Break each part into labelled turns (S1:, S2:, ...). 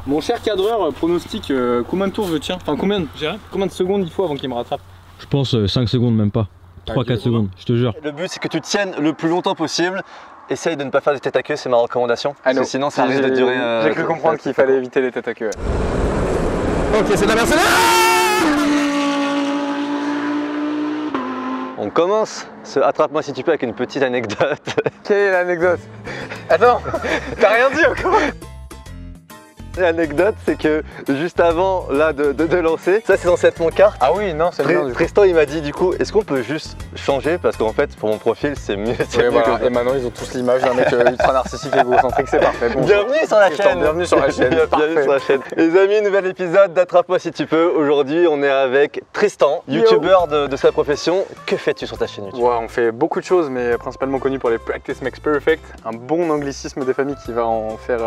S1: Mon cher cadreur, pronostic combien de tours je tiens? Enfin combien de secondes il faut avant qu'il me rattrape?
S2: Je pense 5 secondes même pas. 3-4 secondes, je te jure.
S3: Le but c'est que tu tiennes le plus longtemps possible. Essaye de ne pas faire de tête à queue, c'est ma recommandation. Parce que sinon ça risque de durer.
S1: J'ai cru comprendre qu'il fallait éviter les têtes à queue. Ok, c'est de la Mercedes.
S3: On commence ce attrape-moi si tu peux avec une petite anecdote.
S1: Quelle est l'anecdote? Attends, t'as rien dit encore?
S3: L'anecdote, c'est que juste avant là de lancer, ça c'est censé être mon kart.
S1: Ah oui, non, c'est bien.
S3: Tristan il m'a dit du coup, est-ce qu'on peut juste changer parce qu'en fait pour mon profil c'est mieux.
S1: Ouais, voilà. Et maintenant ils ont tous l'image d'un mec ultra narcissique et égocentrique, c'est parfait. Bon,
S3: bienvenue sur la chaîne.
S1: Bienvenue sur la chaîne.
S3: Bienvenue sur la chaîne. Les amis, nouvel épisode d'Attrape-moi si tu peux. Aujourd'hui on est avec Tristan, youtubeur de sa profession. Que fais-tu sur ta chaîne YouTube?
S1: Ouais, on fait beaucoup de choses, mais principalement connu pour les Practice Makes Perfect, un bon anglicisme des familles qui va en faire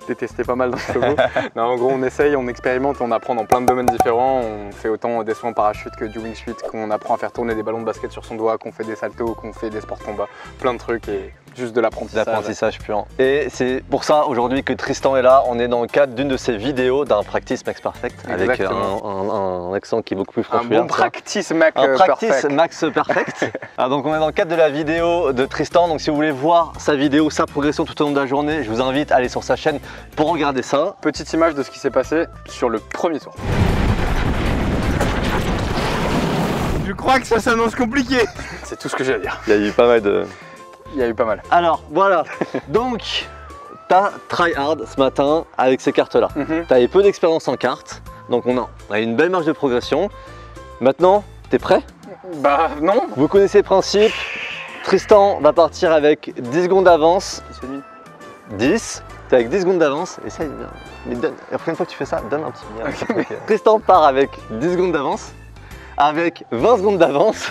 S1: détester pas mal dans ce logo. Non, en gros, on essaye, on expérimente, on apprend dans plein de domaines différents. On fait autant des sauts en parachute que du wing suit, qu'on apprend à faire tourner des ballons de basket sur son doigt, qu'on fait des saltos, qu'on fait des sports combat, plein de trucs et juste de l'apprentissage.
S3: L'apprentissage pur. Et c'est pour ça aujourd'hui que Tristan est là. On est dans le cadre d'une de ses vidéos d'un Practice Makes Perfect. Avec un accent qui est beaucoup plus franchouillard.
S1: Un bon Practice Makes Perfect.
S3: Practice Makes Perfect. Donc on est dans le cadre de la vidéo de Tristan. Donc si vous voulez voir sa vidéo, sa progression tout au long de la journée, je vous invite à aller sur sa chaîne pour regarder ça.
S1: Petite image de ce qui s'est passé sur le premier tour. Je crois que ça s'annonce compliqué. C'est tout ce que j'ai à dire.
S3: Il y a eu pas mal de...
S1: Il y a eu pas mal.
S3: Alors voilà, donc t'as try hard ce matin avec ces cartes là. T'avais peu d'expérience en cartes, donc on a une belle marge de progression. Maintenant, t'es prêt?
S1: Bah non.
S3: Vous connaissez le principe. Tristan va partir avec 10 secondes d'avance. 10. T'es avec 10 secondes d'avance. Essaye bien. Mais donne, la prochaine fois que tu fais ça, donne un petit bien. Okay. Tristan part avec 10 secondes d'avance. Avec 20 secondes d'avance.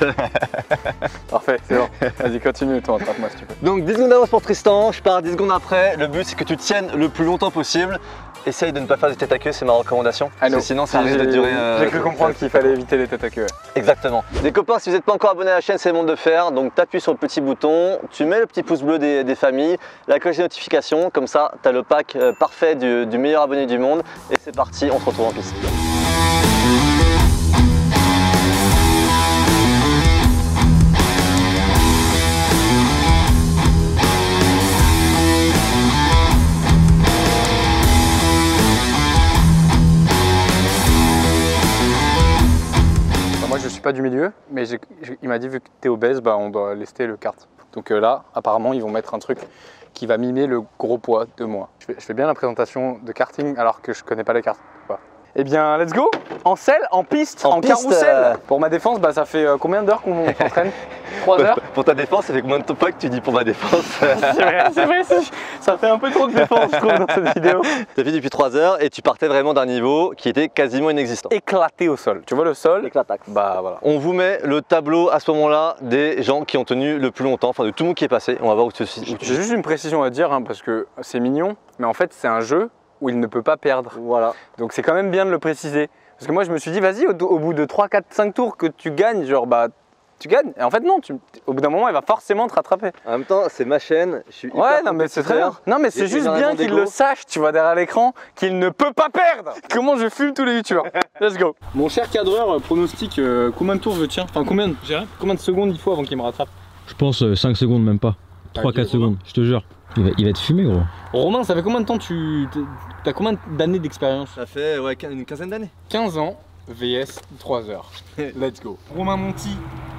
S1: Parfait, c'est bon. Vas-y, continue, toi, attrape-moi si tu peux.
S3: Donc 10 secondes d'avance pour Tristan, je pars 10 secondes après. Le but c'est que tu tiennes le plus longtemps possible. Essaye de ne pas faire de tête à queue, c'est ma recommandation. Parce que sinon ça risque de durer.
S1: J'ai cru comprendre qu'il fallait éviter les têtes à queue.
S3: Exactement. Les copains, si vous n'êtes pas encore abonné à la chaîne, c'est le moment de le faire. Donc tu appuies sur le petit bouton, tu mets le petit pouce bleu des familles, la cloche des notifications, comme ça tu as le pack parfait du meilleur abonné du monde. Et c'est parti, on se retrouve en piste.
S1: Moi je suis pas du milieu, mais il m'a dit vu que tu es obèse, bah, on doit lester le kart. Donc là, apparemment, ils vont mettre un truc qui va mimer le gros poids de moi. Je fais bien la présentation de karting alors que je connais pas les cartes. Eh bien, let's go! En selle, en piste, en carrousel. Pour ma défense, bah, ça fait combien d'heures qu'on s'entraîne? 3 heures?
S3: Pour ta défense, ça fait combien de temps pas que tu dis pour ma défense?
S1: C'est vrai, ça fait un peu trop de défense, je trouve, dans cette vidéo.
S3: Tu as fait depuis 3 heures et tu partais vraiment d'un niveau qui était quasiment inexistant.
S1: Éclaté au sol. Tu vois le sol?
S3: Éclatax.
S1: Bah voilà.
S3: On vous met le tableau à ce moment-là des gens qui ont tenu le plus longtemps, enfin de tout le monde qui est passé. On va voir où tu suis.
S1: J'ai juste une précision à dire, hein, parce que c'est mignon, mais en fait, c'est un jeu où il ne peut pas perdre.
S3: Voilà.
S1: Donc c'est quand même bien de le préciser. Parce que moi je me suis dit, vas-y, au bout de 3, 4, 5 tours que tu gagnes, genre bah tu gagnes. Et en fait non, au bout d'un moment il va forcément te rattraper.
S3: En même temps, c'est ma chaîne, je suis hyper
S1: ouais, non mais c'est très bien. Non mais c'est juste bien qu'il le sache, tu vois, derrière l'écran, qu'il ne peut pas perdre. Comment je fume tous les youtubeurs. Let's go. Mon cher cadreur, pronostic combien de tours je tiens? Enfin combien de secondes il faut avant qu'il me rattrape?
S2: Je pense 5 secondes même pas. 3-4 secondes, je te jure. Il va être fumé gros.
S1: Romain, ça fait combien de temps t'as combien d'années d'expérience?
S3: Ça fait ouais, une quinzaine d'années.
S1: 15 ans, VS 3 heures. Let's go. Romain Monti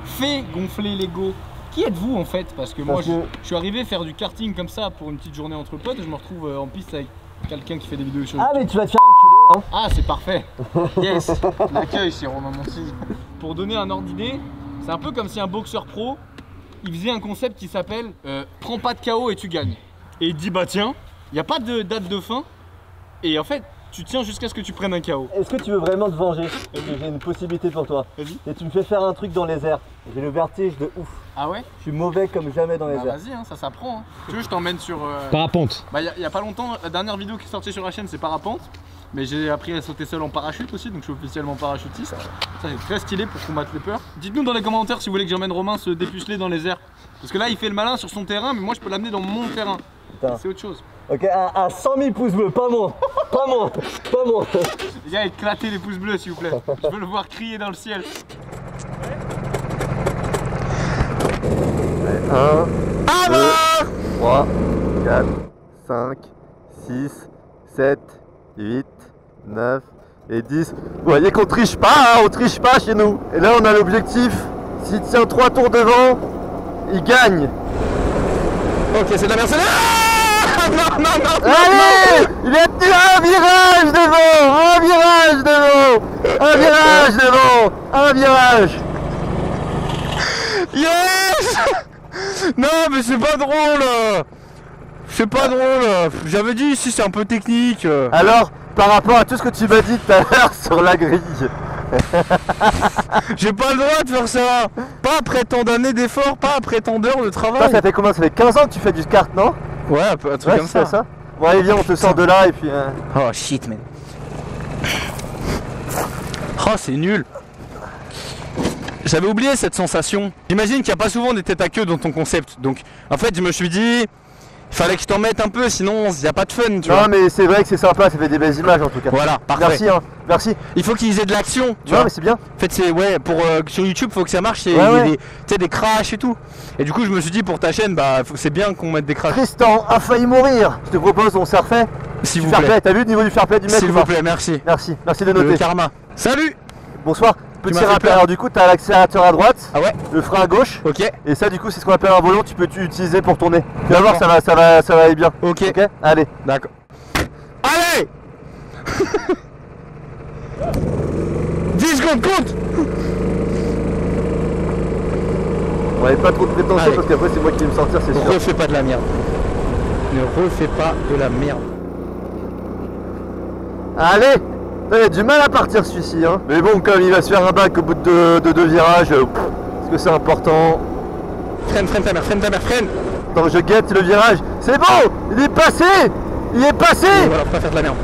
S1: fait gonfler l'ego. Qui êtes-vous en fait? Parce que moi je suis arrivé faire du karting comme ça pour une petite journée entre potes et je me retrouve en piste avec quelqu'un qui fait des vidéos sur YouTube.
S3: Ah mais tu vas te faire enculer hein.
S1: Ah c'est parfait. Yes. L'accueil chez Romain Monti. Pour donner un ordre d'idée, c'est un peu comme si un boxeur pro il faisait un concept qui s'appelle prends pas de KO et tu gagnes. Et il dit bah tiens, il n'y a pas de date de fin et en fait tu tiens jusqu'à ce que tu prennes un KO.
S3: Est-ce que tu veux vraiment te venger? J'ai une possibilité pour toi.
S1: Vas-y.
S3: Et tu me fais faire un truc dans les airs. J'ai le vertige de ouf.
S1: Ah ouais?
S3: Je suis mauvais comme jamais dans les airs.
S1: Vas-y, hein, ça s'apprend. Hein. Tu veux je t'emmène sur...
S2: Parapente.
S1: Bah y a pas longtemps, la dernière vidéo qui est sortie sur la chaîne c'est parapente. Mais j'ai appris à sauter seul en parachute aussi, donc je suis officiellement parachutiste. Ça c'est très stylé pour combattre les peurs. Dites-nous dans les commentaires si vous voulez que j'emmène Romain se dépuceler dans les airs. Parce que là il fait le malin sur son terrain, mais moi je peux l'amener dans mon terrain. C'est autre chose.
S3: Ok, à 100 000 pouces bleus, pas moins. Pas moins. Pas moins.
S1: Les gars, éclatez les pouces bleus s'il vous plaît. Je veux le voir crier dans le ciel.
S3: 1, 2, 3, 4, 5, 6, 7, 8, 9 et 10. Vous voyez qu'on triche pas, hein, on triche pas chez nous. Et là on a l'objectif, s'il tient 3 tours devant, il gagne.
S1: Ok, c'est de la merde. Non.
S3: Allez, il a tenu un virage devant, un virage devant, un virage devant, un virage.
S1: Yes. Non, mais c'est pas drôle. C'est pas drôle. J'avais dit ici c'est un peu technique.
S3: Alors, par rapport à tout ce que tu m'as dit tout à l'heure sur la grille,
S1: j'ai pas le droit de faire ça. Pas après tant d'années d'efforts, pas après tant d'heures de travail.
S3: ça fait combien? Ça fait 15 ans que tu fais du kart, non?
S1: Ouais, un truc comme
S3: c'est
S1: ça.
S3: Bon allez viens, on te sort de là et puis...
S1: Oh shit man. Oh c'est nul. J'avais oublié cette sensation. J'imagine qu'il n'y a pas souvent des têtes à queue dans ton concept. Donc en fait je me suis dit, il fallait que je t'en mette un peu, sinon il n'y a pas de fun, tu vois.
S3: Non mais c'est vrai que c'est sympa, ça fait des belles images en tout cas.
S1: Voilà, parfait.
S3: Merci hein, merci.
S1: Il faut qu'ils aient de l'action, tu
S3: Non
S1: vois.
S3: mais c'est bien.
S1: En fait c'est ouais, pour sur YouTube faut que ça marche, il y
S3: Ouais,
S1: a
S3: ouais.
S1: des, tu sais, des crashs et tout. Et du coup je me suis dit pour ta chaîne, bah c'est bien qu'on mette des crashs.
S3: Tristan a failli mourir. Je te propose, on se refait.
S1: S'il
S3: Du
S1: vous
S3: fair
S1: plaît.
S3: play, t'as vu le niveau du fair play du mec
S1: S'il
S3: ou
S1: vous
S3: pas?
S1: plaît, merci.
S3: Merci, merci de
S1: Le
S3: noter.
S1: karma. Salut.
S3: Bonsoir. Petit
S1: m'as fait
S3: rappel,
S1: peur.
S3: alors du coup t'as l'accélérateur à droite,
S1: Ah ouais.
S3: le frein à gauche,
S1: Ok.
S3: et ça du coup c'est ce qu'on appelle un volant, tu peux utiliser pour tourner. Tu vas voir,
S1: D'accord.
S3: ça va aller bien.
S1: Ok.
S3: Ok, allez.
S1: D'accord. Allez. 10 secondes, compte.
S3: On n'avait pas trop de prétention
S1: Allez.
S3: parce qu'après c'est moi qui vais me sortir, c'est sûr.
S1: Ne refais pas de la merde. Ne refais pas de la merde.
S3: Allez, il a du mal à partir celui-ci hein. Mais bon, comme il va se faire un bac au bout de deux virages, parce que c'est important.
S1: Freine ta mère, freine.
S3: Attends, je guette le virage. C'est bon, il est passé. Il est passé.
S1: Et voilà, faut pas faire de la merde.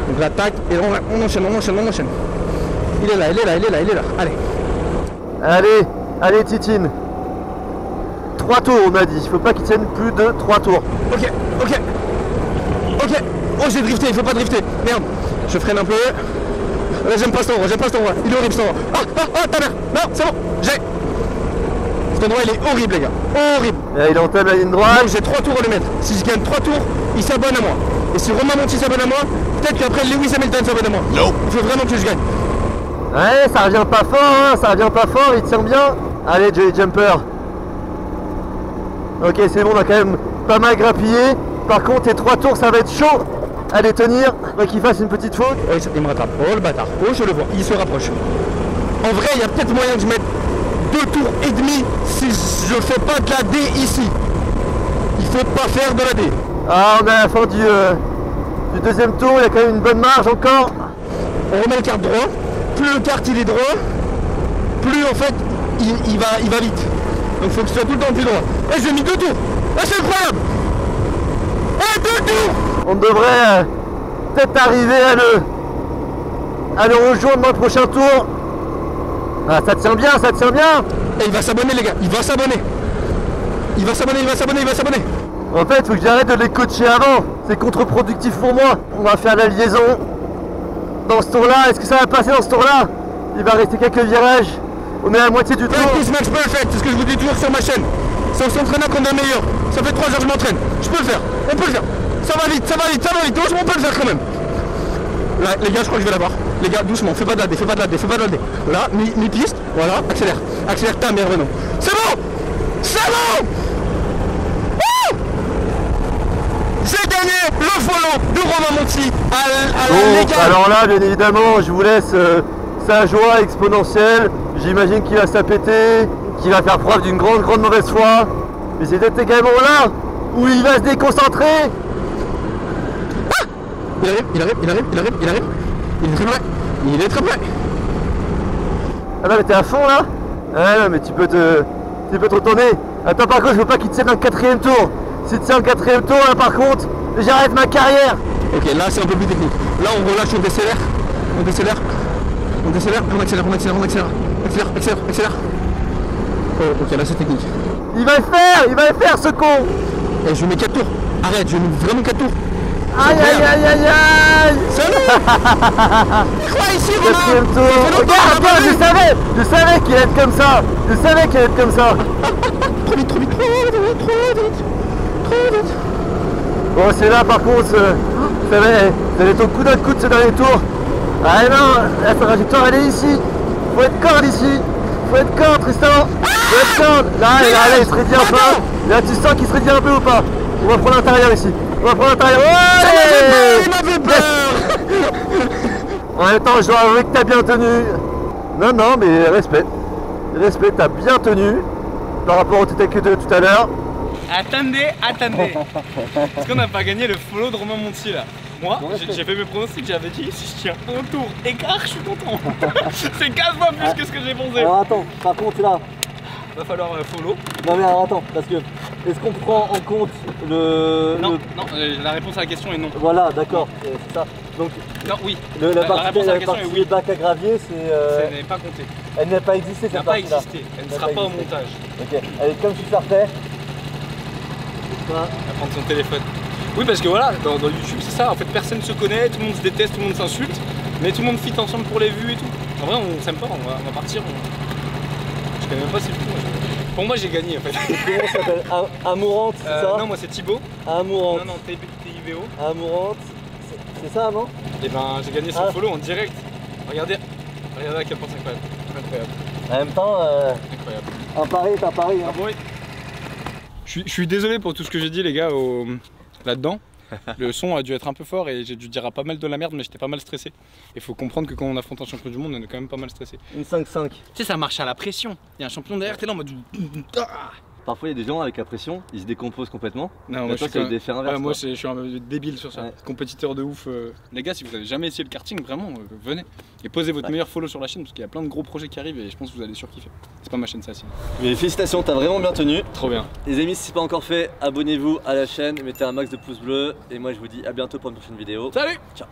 S1: Donc là, tac, et on enchaîne. Il est là. Allez.
S3: Allez Titine. 3 tours on a dit, il faut pas qu'il tienne plus de 3 tours.
S1: Ok. Oh, j'ai drifté, il faut pas drifter. Merde. Je freine un peu. Là, j'aime pas cet endroit. Il est horrible cet endroit. Ah, ta mère. Non, c'est bon. Cet endroit, il est horrible, les gars. Horrible.
S3: Et là, il entame la ligne droite.
S1: Donc, j'ai 3 tours à le mettre. Si je gagne 3 tours, il s'abonne à moi. Et si Romain Monti s'abonne à moi, peut-être qu'après Lewis Hamilton s'abonne à moi. Non. Il faut vraiment que je gagne.
S3: Ouais, ça revient pas fort, il tient bien. Allez, Jolly Jumper. Ok, c'est bon, on a quand même pas mal grappillé. Par contre, les 3 tours, ça va être chaud à les tenir. Faut qu'il fasse une petite faute.
S1: Oh, il me rattrape. Oh, le bâtard. Oh, je le vois. Il se rapproche. En vrai, il y a peut-être moyen que je mette 2 tours et demi si je fais pas de la D ici. Il faut pas faire de la D.
S3: Ah, on est à la fin du deuxième tour, il y a quand même une bonne marge encore.
S1: On remet le kart droit. Plus le kart il est droit, plus en fait il va vite. Donc il faut que ce soit tout le temps plus droit. Et j'ai mis 2 tours. Ah, c'est incroyable. Et 2 tours.
S3: On devrait peut-être arriver à le rejoindre dans le prochain tour. Ah, ça tient bien.
S1: Et il va s'abonner, les gars. Il va s'abonner.
S3: En fait, faut que j'arrête de les coacher avant. C'est contre-productif pour moi. On va faire la liaison dans ce tour-là. Est-ce que ça va passer dans ce tour-là? Il va rester quelques virages. On est à la moitié du tour.
S1: Practice match perfect, c'est ce que je vous dis toujours sur ma chaîne. C'est en s'entraînant qu'on est meilleur. Ça fait 3 heures que je m'entraîne. Je peux le faire. On peut le faire. Ça va vite. Doucement, on peut le faire quand même. Là, les gars, je crois que je vais l'avoir. Les gars, doucement, fais pas de la D. Là, mi-piste. Voilà, accélère ta mère, Renaud. C'est bon. J'ai gagné le volant de Romain Monti à la légale.
S3: Alors là, bien évidemment, je vous laisse sa joie exponentielle. J'imagine qu'il va s'appéter, qu'il va faire preuve d'une grande mauvaise foi. Mais c'est peut-être également là où il va se déconcentrer.
S1: Ah, il arrive. Il est très près.
S3: Ah non, mais t'es à fond là. Ah non, mais tu peux te retourner. Attends, par contre, je veux pas qu'il te tienne un 4ème tour. Si tu tiens le 4ème tour, là par contre, j'arrête ma carrière.
S1: Ok, là c'est un peu plus technique. Là on relâche, on décélère, on accélère. Oh, ok, là c'est technique.
S3: Il va le faire ce con.
S1: Et je mets 4 tours.
S2: Arrête, je vais vraiment 4 tours.
S3: Aïe aïe aïe aïe aïe.
S2: Quoi ici,
S3: Quatrième tour. Regarde, regarde, je savais qu'il allait être comme ça. Je savais qu'il allait être comme ça.
S2: Trop vite, trop vite, trop vite, trop vite, trop vite.
S3: Bon, c'est là par contre, ça va être ton coup d'un coup de ce dernier tour. Ah non, la trajectoire elle est ici. Faut être corde ici. Faut être corde, Tristan. Faut être corde. Là, il se rédit un peu. Là, tu sens qu'il se rédit un peu ou pas? On va prendre l'intérieur ici. On va prendre l'intérieur. Ouais,
S2: Il m'avait peur.
S3: en même temps, je dois avouer que t'as bien tenu. Non, non, mais respect. Respect, t'as bien tenu par rapport au TTQ de tout à l'heure.
S1: Attendez, attendez. Est-ce qu'on n'a pas gagné le follow de Romain Monti là? Moi, j'ai fait mes pronostics, j'avais dit si je tiens un tour écart, je suis content. C'est 15 fois plus que ce que j'ai pensé.
S3: Alors attends, par contre là,
S1: Va falloir follow.
S3: non mais alors attends, parce que est-ce qu'on prend en compte le...
S1: Non, non, la réponse à la question est non.
S3: Voilà, d'accord, c'est ça. Donc
S1: Non, oui.
S3: la
S1: réponse à la question est oui.
S3: bac à gravier,
S1: Ça n'est pas compté.
S3: elle n'a pas existé
S1: Elle n'a
S3: cette
S1: pas
S3: partie-là.
S1: existé. Elle ne
S3: n'a
S1: sera
S3: pas
S1: pas au
S3: existé.
S1: montage.
S3: Ok, allez, comme tu sortais.
S1: Elle va prendre son téléphone. Oui, parce que voilà, dans YouTube, c'est ça. En fait, personne se connaît, tout le monde se déteste, tout le monde s'insulte, mais tout le monde fit ensemble pour les vues et tout. En vrai, on s'aime pas, on va partir. Je connais même pas c'est tout. Pour moi, j'ai gagné en fait.
S3: Comment ça s'appelle? Amourante, c'est ça?
S1: Non, moi c'est Thibaut.
S3: Amourante.
S1: Non, non, TIBO.
S3: Amourante, c'est ça, non?
S1: Et ben, j'ai gagné son follow en direct. Regardez à quel point c'est incroyable. Incroyable.
S3: En même temps,
S1: Incroyable.
S3: un pari est un pari. Hein.
S1: Ah bon, oui. Je suis désolé pour tout ce que j'ai dit, les gars, là-dedans. Le son a dû être un peu fort et j'ai dû dire pas mal de la merde, mais j'étais pas mal stressé. Il faut comprendre que quand on affronte un champion du monde, on est quand même pas mal stressé.
S3: Une 5-5.
S1: Tu sais, ça marche à la pression. Il y a un champion derrière, t'es là en mode.
S3: Parfois, il y a des gens avec la pression, ils se décomposent complètement.
S1: Non,
S3: moi, je suis des faits inverses.
S1: moi, je suis un débile sur ça.
S3: Ouais.
S1: Compétiteur de ouf. Les gars, si vous avez jamais essayé le karting, vraiment, venez. Et posez votre meilleur follow sur la chaîne parce qu'il y a plein de gros projets qui arrivent et je pense que vous allez surkiffer. C'est pas ma chaîne, ça, si.
S3: Mais félicitations, t'as vraiment bien tenu.
S1: Trop bien.
S3: Les amis, si c'est pas encore fait, abonnez-vous à la chaîne, mettez un max de pouces bleus. Et moi, je vous dis à bientôt pour une prochaine vidéo.
S1: Salut!
S3: Ciao!